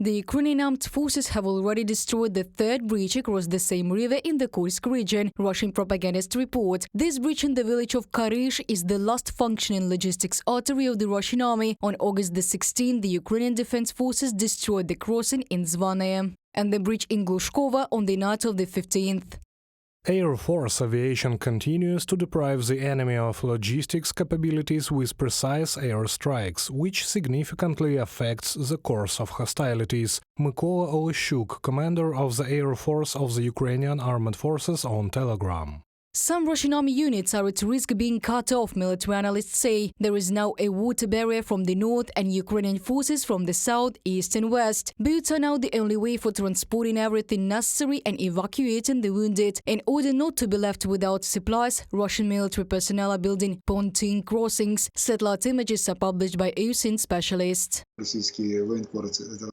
The Ukrainian Armed Forces have already destroyed the third bridge across the same river in the Kursk region, Russian propagandists report. This bridge in the village of Karish is the last functioning logistics artery of the Russian army. On August the 16th, the Ukrainian Defense Forces destroyed the crossing in Zvanaye and the bridge in Glushkova on the night of the 15th. Air Force aviation continues to deprive the enemy of logistics capabilities with precise air strikes, which significantly affects the course of hostilities. Mykola Oleksandr, commander of the Air Force of the Ukrainian Armed Forces, on Telegram. Some Russian army units are at risk being cut off, military analysts say. There is now a water barrier from the north and Ukrainian forces from the south, east and west. Boats are now the only way for transporting everything necessary and evacuating the wounded. In order not to be left without supplies, Russian military personnel are building pontoon crossings. Satellite images are published by OSINT specialists.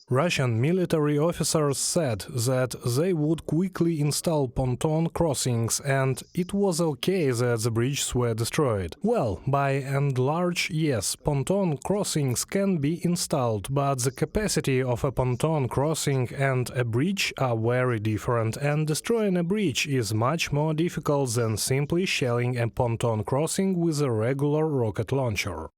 Russian military officers said that they would quickly install pontoon crossings, and it was okay that the bridges were destroyed. Well, by and large, yes, pontoon crossings can be installed, but the capacity of a pontoon crossing and a bridge are very different, and destroying a bridge is much more difficult than simply shelling a pontoon crossing with a regular rocket launcher.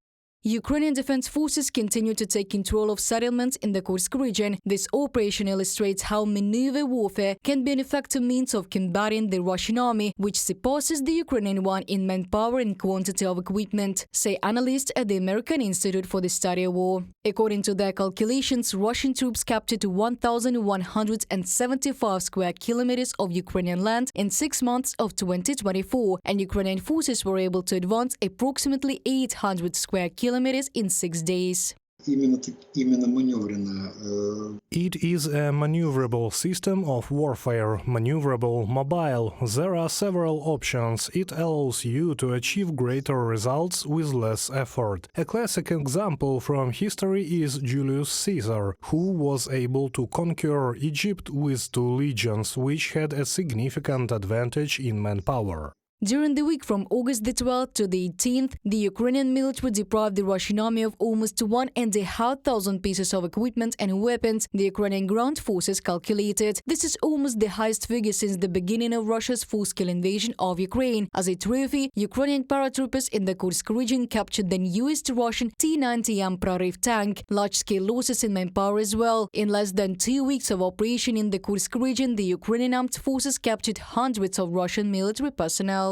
Ukrainian Defense Forces continue to take control of settlements in the Kursk region. This operation illustrates how maneuver warfare can be an effective means of combating the Russian army, which surpasses the Ukrainian one in manpower and quantity of equipment, say analysts at the American Institute for the Study of War. According to their calculations, Russian troops captured 1,175 square kilometers of Ukrainian land in 6 months of 2024, and Ukrainian forces were able to advance approximately 800 square kilometers in 6 days. It is a maneuverable system of warfare, maneuverable, mobile. There are several options. It allows you to achieve greater results with less effort. A classic example from history is Julius Caesar, who was able to conquer Egypt with 2 legions, which had a significant advantage in manpower. During the week from August the 12th to the 18th, the Ukrainian military deprived the Russian army of almost 1,500 pieces of equipment and weapons, the Ukrainian ground forces calculated. This is almost the highest figure since the beginning of Russia's full-scale invasion of Ukraine. As a trophy, Ukrainian paratroopers in the Kursk region captured the newest Russian T-90M Prorыв tank. Large-scale losses in manpower as well. In less than 2 weeks of operation in the Kursk region, the Ukrainian armed forces captured hundreds of Russian military personnel.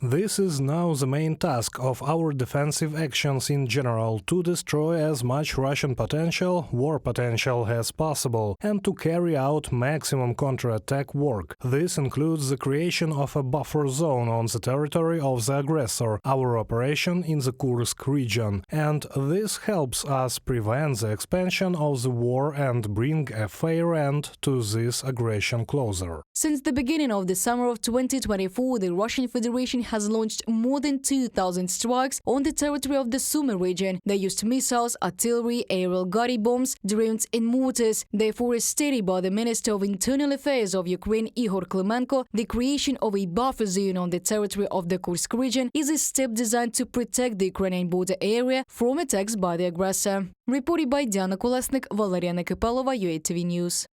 This is now the main task of our defensive actions in general, to destroy as much Russian potential, war potential as possible, and to carry out maximum counterattack work. This includes the creation of a buffer zone on the territory of the aggressor, our operation in the Kursk region, and this helps us prevent the expansion of the war and bring a fair end to this aggression closer. Since the beginning of the summer of 2024, the Russian Federation has launched more than 2,000 strikes on the territory of the Sumy region. They used missiles, artillery, aerial guided bombs, drones and mortars. Therefore, as stated by the Minister of Internal Affairs of Ukraine, Igor Klimenko, the creation of a buffer zone on the territory of the Kursk region is a step designed to protect the Ukrainian border area from attacks by the aggressor. Reported by Diana Kolesnik, Valeria Nekipelova, UATV News.